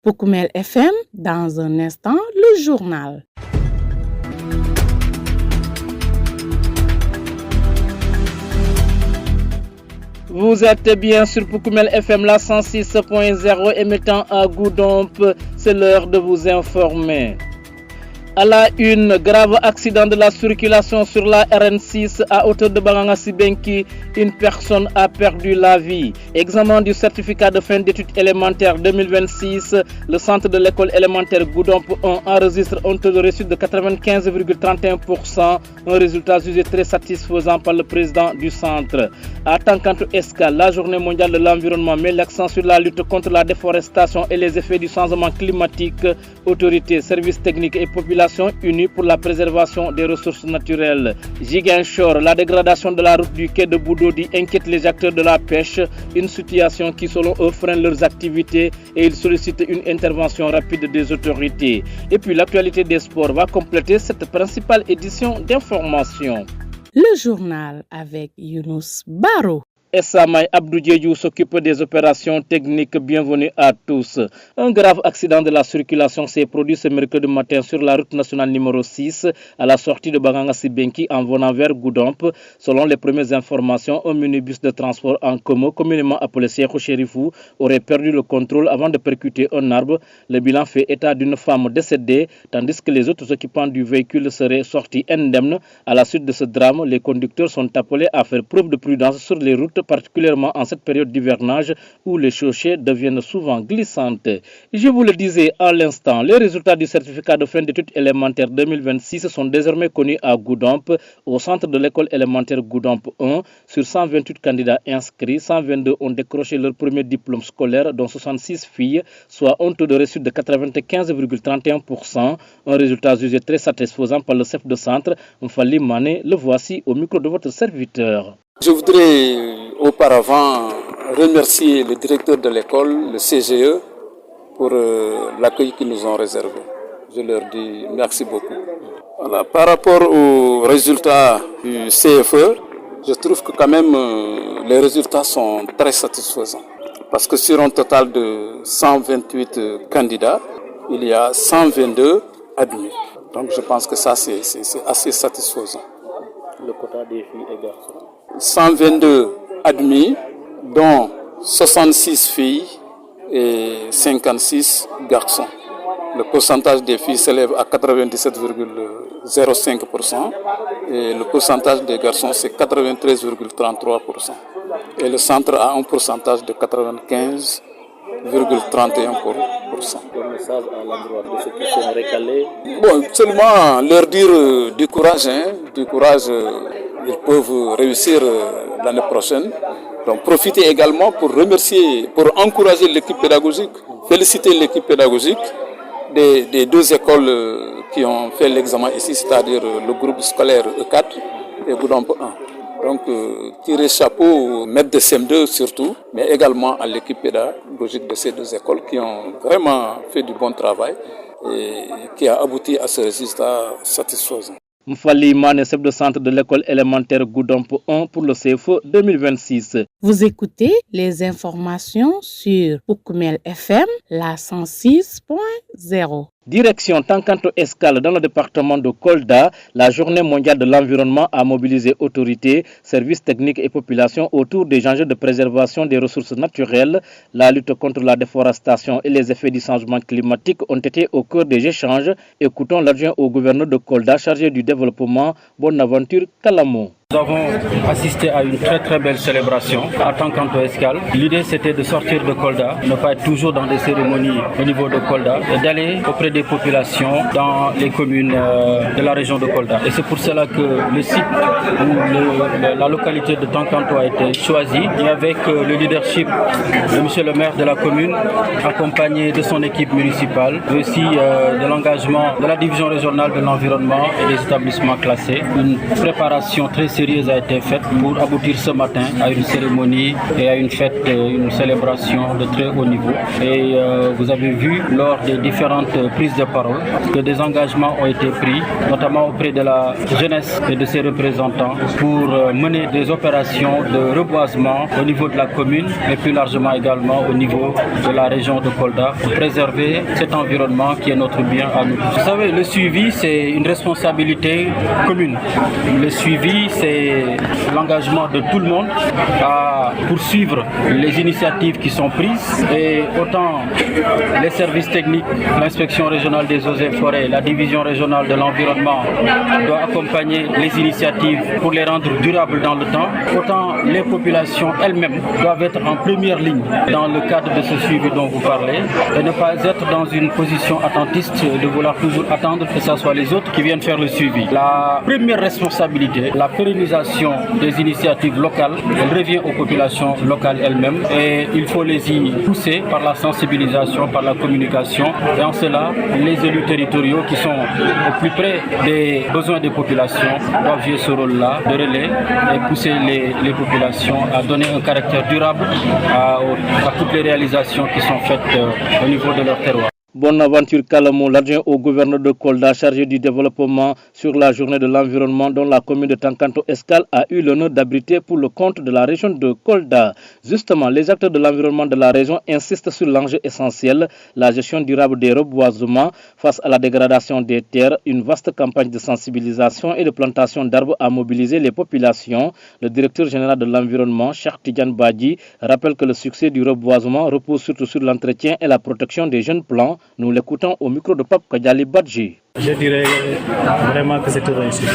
Poukoumel FM, dans un instant, le journal. Vous êtes bien sur Poukoumel FM, la 106.0, émettant à Goudomp. C'est l'heure de vous informer. À la une, grave accident de la circulation sur la RN6 à hauteur de Bangangassi-Benki, une personne a perdu la vie. Examen du certificat de fin d'études élémentaires 2026, le centre de l'école élémentaire Goudomp 1 enregistre un taux de réussite de 95,31%, un résultat jugé très satisfaisant par le président du centre. À Tankanto Escale, la journée mondiale de l'environnement met l'accent sur la lutte contre la déforestation et les effets du changement climatique. Autorités, services techniques et populations unis pour la préservation des ressources naturelles. Ziguinchor, la dégradation de la route du quai de Boudoudi inquiète les acteurs de la pêche, une situation qui selon eux freine leurs activités et ils sollicitent une intervention rapide des autorités. Et puis l'actualité des sports va compléter cette principale édition d'information. Le journal avec Younous Baro. Essamay Abdou Diédhiou s'occupe des opérations techniques. Bienvenue à tous. Un grave accident de la circulation s'est produit ce mercredi matin sur la route nationale numéro 6 à la sortie de Bangangassi-Benki en venant vers Goudomp. Selon les premières informations, un minibus de transport en commun, communément appelé Cheikh Chérifou, aurait perdu le contrôle avant de percuter un arbre. Le bilan fait état d'une femme décédée, tandis que les autres occupants du véhicule seraient sortis indemnes. À la suite de ce drame, les conducteurs sont appelés à faire preuve de prudence sur les routes, particulièrement en cette période d'hivernage où les chaussées deviennent souvent glissantes. Je vous le disais à l'instant, les résultats du certificat de fin d'études élémentaires 2026 sont désormais connus à Goudomp, au centre de l'école élémentaire Goudomp 1. Sur 128 candidats inscrits, 122 ont décroché leur premier diplôme scolaire, dont 66 filles, soit un taux de réussite de 95,31%. Un résultat jugé très satisfaisant par le chef de centre, Mfali Mané. Le voici au micro de votre serviteur. Je voudrais auparavant remercier le directeur de l'école, le CGE, pour l'accueil qu'ils nous ont réservé. Je leur dis merci beaucoup. Voilà. Par rapport aux résultats du CFE, je trouve que quand même les résultats sont très satisfaisants. Parce que sur un total de 128 candidats, il y a 122 admis. Donc je pense que ça c'est assez satisfaisant. Le quota des filles et garçons. 122 admis, dont 66 filles et 56 garçons. Le pourcentage des filles s'élève à 97,05% et le pourcentage des garçons c'est 93,33%. Et le centre a un pourcentage de 95,31%. Un message à l'endroit de ceux qui sont récalés. Bon, seulement leur dire du courage, ils peuvent réussir l'année prochaine. Donc profitez également pour remercier, pour encourager l'équipe pédagogique, féliciter l'équipe pédagogique des deux écoles qui ont fait l'examen ici, c'est-à-dire le groupe scolaire E4 et Goudomp 1. Donc tirer chapeau aux maîtres de CM2 surtout, mais également à l'équipe pédagogique de ces deux écoles qui ont vraiment fait du bon travail et qui a abouti à ce résultat satisfaisant. Mfali Mané, chef de centre de l'école élémentaire Goudomp 1 pour le CFE 2026. Vous écoutez les informations sur Poukoumel FM, la 106.0. Direction Tankanto Escale dans le département de Kolda, la journée mondiale de l'environnement a mobilisé autorités, services techniques et populations autour des enjeux de préservation des ressources naturelles. La lutte contre la déforestation et les effets du changement climatique ont été au cœur des échanges. Écoutons l'adjoint au gouverneur de Kolda chargé du développement, Bonaventure Kalamo. Nous avons assisté à une très belle célébration à Tankanto Escale. L'idée c'était de sortir de Kolda, ne pas être toujours dans des cérémonies au niveau de Kolda, et d'aller auprès des populations dans les communes de la région de Kolda. Et c'est pour cela que le site où la localité de Tankanto a été choisie, et avec le leadership de monsieur le maire de la commune, accompagné de son équipe municipale, mais aussi de l'engagement de la division régionale de l'environnement et des établissements classés. Une préparation très sérieuse a été faite pour aboutir ce matin à une cérémonie et à une fête, une célébration de très haut niveau. Et vous avez vu lors des différentes prises de parole que des engagements ont été pris, notamment auprès de la jeunesse et de ses représentants, pour mener des opérations de reboisement au niveau de la commune, mais plus largement également au niveau de la région de Kolda, pour préserver cet environnement qui est notre bien à nous. Vous savez, le suivi, c'est une responsabilité commune. Le suivi, c'est l'engagement de tout le monde à poursuivre les initiatives qui sont prises, et autant les services techniques, l'inspection régionale des eaux et forêts, la division régionale de l'environnement doit accompagner les initiatives pour les rendre durables dans le temps, autant les populations elles-mêmes doivent être en première ligne dans le cadre de ce suivi dont vous parlez, et ne pas être dans une position attentiste de vouloir toujours attendre que ce soit les autres qui viennent faire le suivi. La première responsabilité, la pérennisation des initiatives locales, elle revient aux populations locales elles-mêmes, et il faut les y pousser par la sensibilisation, par la communication, et en cela, les élus territoriaux qui sont au plus près des besoins des populations doivent jouer ce rôle-là de relais et pousser les populations à donner un caractère durable à toutes les réalisations qui sont faites au niveau de leur terroir. Bonaventure Kalamo, l'adjoint au gouverneur de Kolda chargé du développement sur la journée de l'environnement dont la commune de Tankanto Escale a eu l'honneur d'abriter pour le compte de la région de Kolda. Justement, les acteurs de l'environnement de la région insistent sur l'enjeu essentiel, la gestion durable des reboisements face à la dégradation des terres. Une vaste campagne de sensibilisation et de plantation d'arbres a mobilisé les populations. Le directeur général de l'environnement, Cheikh Tidiane Badji, rappelle que le succès du reboisement repose surtout sur l'entretien et la protection des jeunes plants. Nous l'écoutons au micro de Pape Kadjali Badji. Je dirais vraiment que c'est une réussite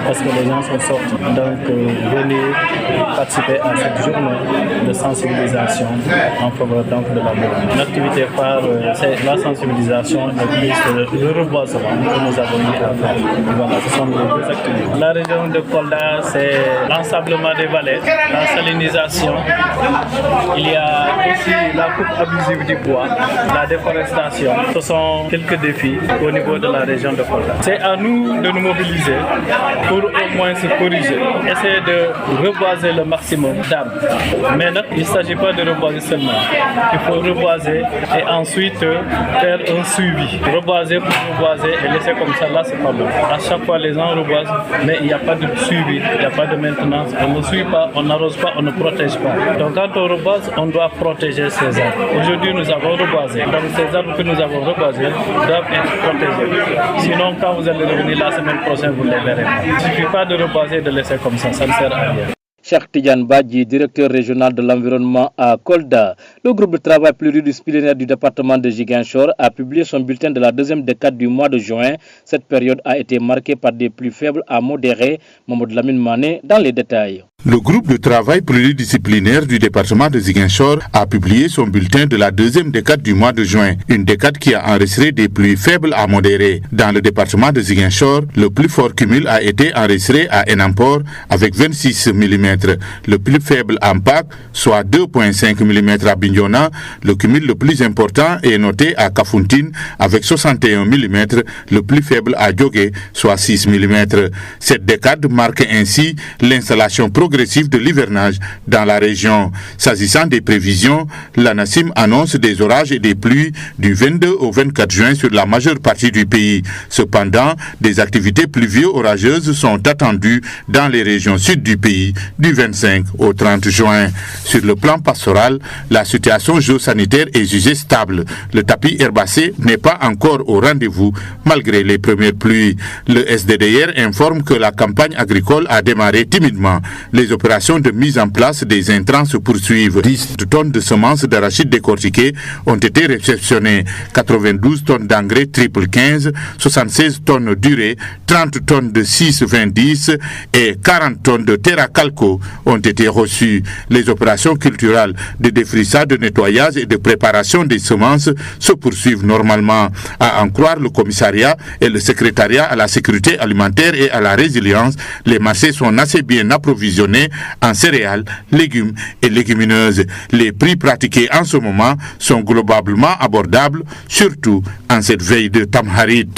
parce que les gens sont sortis. Donc, venir participer à cette journée de sensibilisation en faveur de l'environnement. L'activité phare, c'est la sensibilisation et plus le reboisement que nous avons eu à faire. Voilà, ce sont les deux activités. La région de Kolda, c'est l'ensablement des vallées, la salinisation. Il y a aussi la coupe abusive du bois, la déforestation. Ce sont quelques défis au niveau de la région de Kolda. C'est à nous de nous mobiliser pour au moins se corriger, essayer de reboiser le maximum d'arbres. Mais il ne s'agit pas de reboiser seulement. Il faut reboiser et ensuite faire un suivi. Reboiser pour reboiser et laisser comme ça, là c'est pas bon. À chaque fois les gens reboisent, mais il n'y a pas de suivi, il n'y a pas de maintenance. On ne suit pas, on n'arrose pas, on ne protège pas. Donc quand on reboise, on doit protéger ces arbres. Aujourd'hui nous avons reboisé. Donc ces arbres que nous avons reboisés doivent être protégés. Sinon, quand vous allez revenir la semaine prochaine, vous ne les verrez pas. Il ne suffit pas de reposer et de laisser comme ça ne sert à rien. Cheikh Tidiane Badji, directeur régional de l'environnement à Kolda. Le groupe de travail pluridisciplinaire du département de Ziguinchor a publié son bulletin de la deuxième décade du mois de juin. Cette période a été marquée par des pluies faibles à modérées. Mamadou Lamine Mané dans les détails. Le groupe de travail pluridisciplinaire du département de Ziguinchor a publié son bulletin de la deuxième décade du mois de juin, une décade qui a enregistré des pluies faibles à modérées. Dans le département de Ziguinchor, le plus fort cumul a été enregistré à Enampor avec 26 mm. Le plus faible à Mpac, soit 2,5 mm à Bignona. Le cumul le plus important est noté à Kafountine avec 61 mm, le plus faible à Djogé, soit 6 mm. Cette décade marque ainsi l'installation progressive de l'hivernage dans la région. S'agissant des prévisions, l'ANACIM annonce des orages et des pluies du 22 au 24 juin sur la majeure partie du pays. Cependant, des activités pluvio-orageuses sont attendues dans les régions sud du pays du 25 au 30 juin. Sur le plan pastoral, la situation géosanitaire est jugée stable. Le tapis herbacé n'est pas encore au rendez-vous malgré les premières pluies. Le SDDR informe que la campagne agricole a démarré timidement. Les opérations de mise en place des intrants se poursuivent. 10 tonnes de semences d'arachide décortiquées ont été réceptionnées. 92 tonnes d'engrais triple 15, 76 tonnes d'urée, 30 tonnes de 6-20-10 et 40 tonnes de terre à calco ont été reçues. Les opérations culturelles de défrichage, de nettoyage et de préparation des semences se poursuivent normalement. À en croire le commissariat et le secrétariat à la sécurité alimentaire et à la résilience, les marchés sont assez bien approvisionnés en céréales, légumes et légumineuses. Les prix pratiqués en ce moment sont globalement abordables, surtout en cette veille de Tamharit.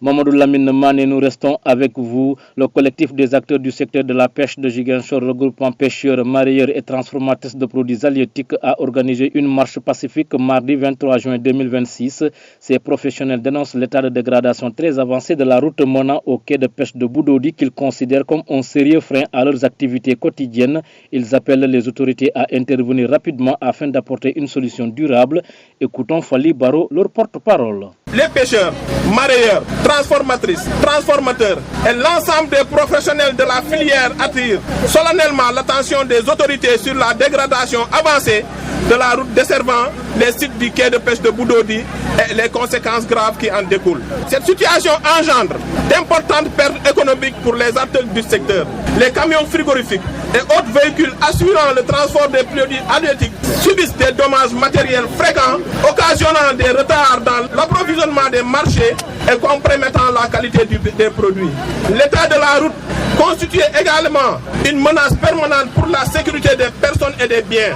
Mamadou Lamine Mané, nous restons avec vous. Le collectif des acteurs du secteur de la pêche de Ziguinchor, regroupant pêcheurs, mareyeurs et transformateurs de produits halieutiques, a organisé une marche pacifique mardi 23 juin 2026. Ces professionnels dénoncent l'état de dégradation très avancé de la route menant au quai de pêche de Boudodi qu'ils considèrent comme un sérieux frein à leurs activités quotidiennes. Ils appellent les autorités à intervenir rapidement afin d'apporter une solution durable. Écoutons Fali Baro, leur porte-parole. Les pêcheurs, mareyeurs, transformatrices, transformateurs et l'ensemble des professionnels de la filière attirent solennellement l'attention des autorités sur la dégradation avancée de la route desservant les sites du quai de pêche de Boudodi et les conséquences graves qui en découlent. Cette situation engendre d'importantes pertes économiques pour les acteurs du secteur. Les camions frigorifiques et autres véhicules assurant le transport des produits halieutiques subissent des dommages matériels fréquents, occasionnant des retards dans l'approvisionnement des marchés et compromettant la qualité des produits. L'état de la route constitue également une menace permanente pour la sécurité des personnes et des biens.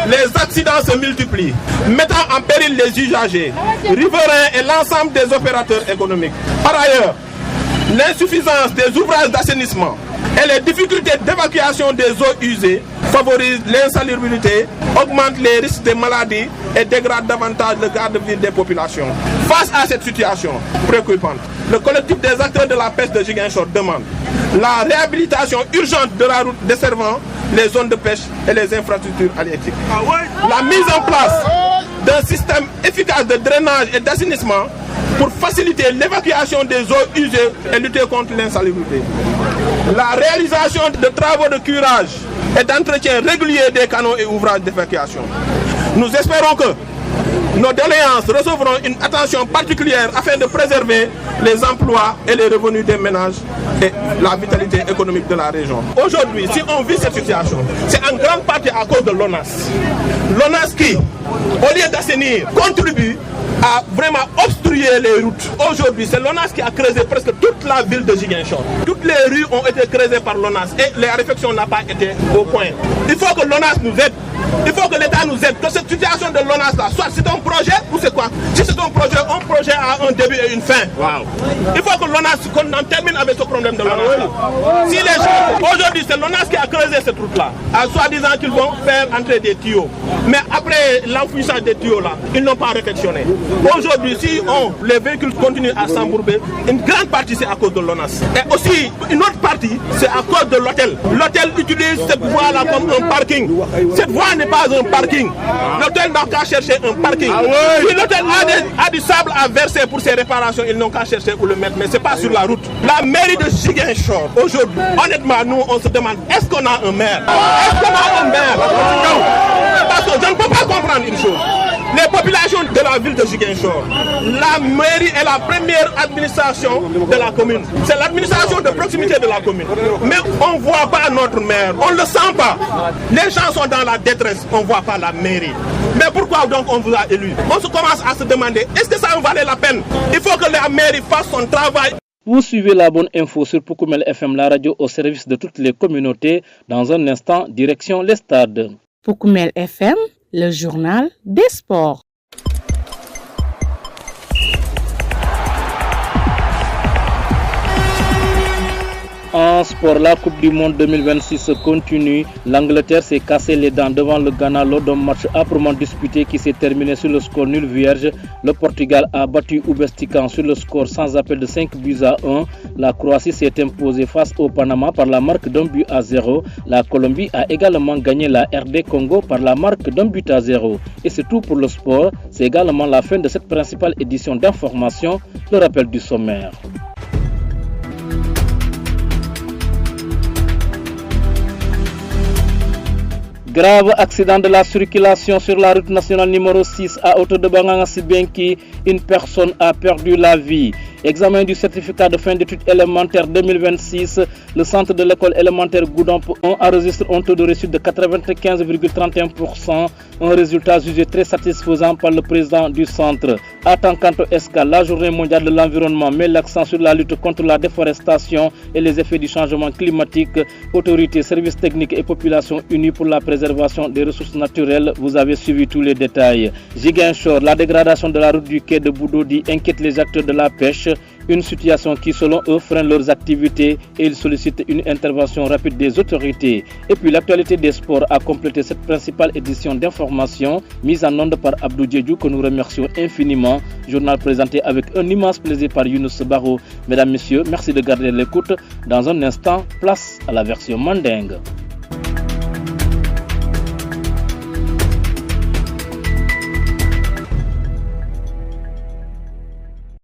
Les accidents se multiplient, mettant en péril les usagers, riverains et l'ensemble des opérateurs économiques. Par ailleurs, l'insuffisance des ouvrages d'assainissement et les difficultés d'évacuation des eaux usées favorisent l'insalubrité, augmentent les risques de maladies et dégradent davantage le cadre de vie des populations. Face à cette situation préoccupante, le collectif des acteurs de la pêche de Ziguinchor demande la réhabilitation urgente de la route desservant les zones de pêche et les infrastructures halieutiques. La mise en place d'un système efficace de drainage et d'assainissement pour faciliter l'évacuation des eaux usées et lutter contre l'insalubrité. La réalisation de travaux de curage et d'entretien régulier des canaux et ouvrages d'évacuation. Nous espérons que nos doléances recevront une attention particulière afin de préserver les emplois et les revenus des ménages et la vitalité économique de la région. Aujourd'hui, si on vit cette situation, c'est en grande partie à cause de l'ONAS. L'ONAS qui, au lieu d'assainir, contribue à vraiment obstruer les routes. Aujourd'hui, c'est l'ONAS qui a creusé presque toute la ville de Ziguinchor. Toutes les rues ont été creusées par l'ONAS et la réflexion n'a pas été au point. Il faut que l'ONAS nous aide. Il faut que l'État nous aide. Que cette situation de l'ONAS là, soit c'est un projet ou c'est quoi? Si c'est un projet a un début et une fin. Wow. Il faut que l'ONAS, qu'on en termine avec ce problème de l'ONAS là. Si les gens, aujourd'hui c'est l'ONAS qui a creusé cette route là, à soi-disant qu'ils vont faire entrer des tuyaux. Mais après l'enfouissage des tuyaux là, ils n'ont pas réflexionné. Aujourd'hui, si les véhicules continuent à s'embourber, une grande partie c'est à cause de l'ONAS. Et aussi, une autre partie, c'est à cause de l'hôtel. L'hôtel utilise cette voie là comme un parking. Cette voie n'est pas un parking. L'hôtel n'a qu'à chercher un parking. Si l'hôtel a du sable à verser pour ses réparations, ils n'ont qu'à chercher où le mettre, mais ce n'est pas sur la route. La mairie de Ziguinchor, aujourd'hui, honnêtement, nous on se demande, est-ce qu'on a un maire? Est-ce qu'on a un maire? Non. Parce que je ne peux pas comprendre une chose. Les populations de la ville de Ziguinchor, la mairie est la première administration de la commune. C'est l'administration de proximité de la commune. Mais on ne voit pas notre maire, on ne le sent pas. Les gens sont dans la détresse, on ne voit pas la mairie. Mais pourquoi donc on vous a élu? On se commence à se demander, est-ce que ça en valait la peine? Il faut que la mairie fasse son travail. Vous suivez la bonne info sur Poukoumel FM, la radio au service de toutes les communautés. Dans un instant, direction les stades. Poukoumel FM, le journal des sports. En sport, la Coupe du Monde 2026 continue. L'Angleterre s'est cassé les dents devant le Ghana lors d'un match âprement disputé qui s'est terminé sur le score nul vierge. Le Portugal a battu Ouzbékistan sur le score sans appel de 5-1. La Croatie s'est imposée face au Panama par la marque d'1-0. La Colombie a également gagné la RD Congo par la marque d'1-0. Et c'est tout pour le sport. C'est également la fin de cette principale édition d'information. Le rappel du sommaire. Grave accident de la circulation sur la route nationale numéro 6 à hauteur de Banganga-Sibenki. Une personne a perdu la vie. Examen du certificat de fin d'études élémentaires 2026. Le centre de l'école élémentaire Goudomp 1 enregistre un taux de réussite de 95,31%. Un résultat jugé très satisfaisant par le président du centre. À Tankanto Escale, la journée mondiale de l'environnement met l'accent sur la lutte contre la déforestation et les effets du changement climatique. Autorités, services techniques et populations unies pour la préservation des ressources naturelles. Vous avez suivi tous les détails. Ziguinchor, la dégradation de la route du quai de Boudoudi inquiète les acteurs de la pêche. Une situation qui, selon eux, freine leurs activités et ils sollicitent une intervention rapide des autorités. Et puis, l'actualité des sports a complété cette principale édition d'information mise en onde par Abdou Djedjou, que nous remercions infiniment. Journal présenté avec un immense plaisir par Younous Baro. Mesdames, Messieurs, merci de garder l'écoute. Dans un instant, place à la version mandingue.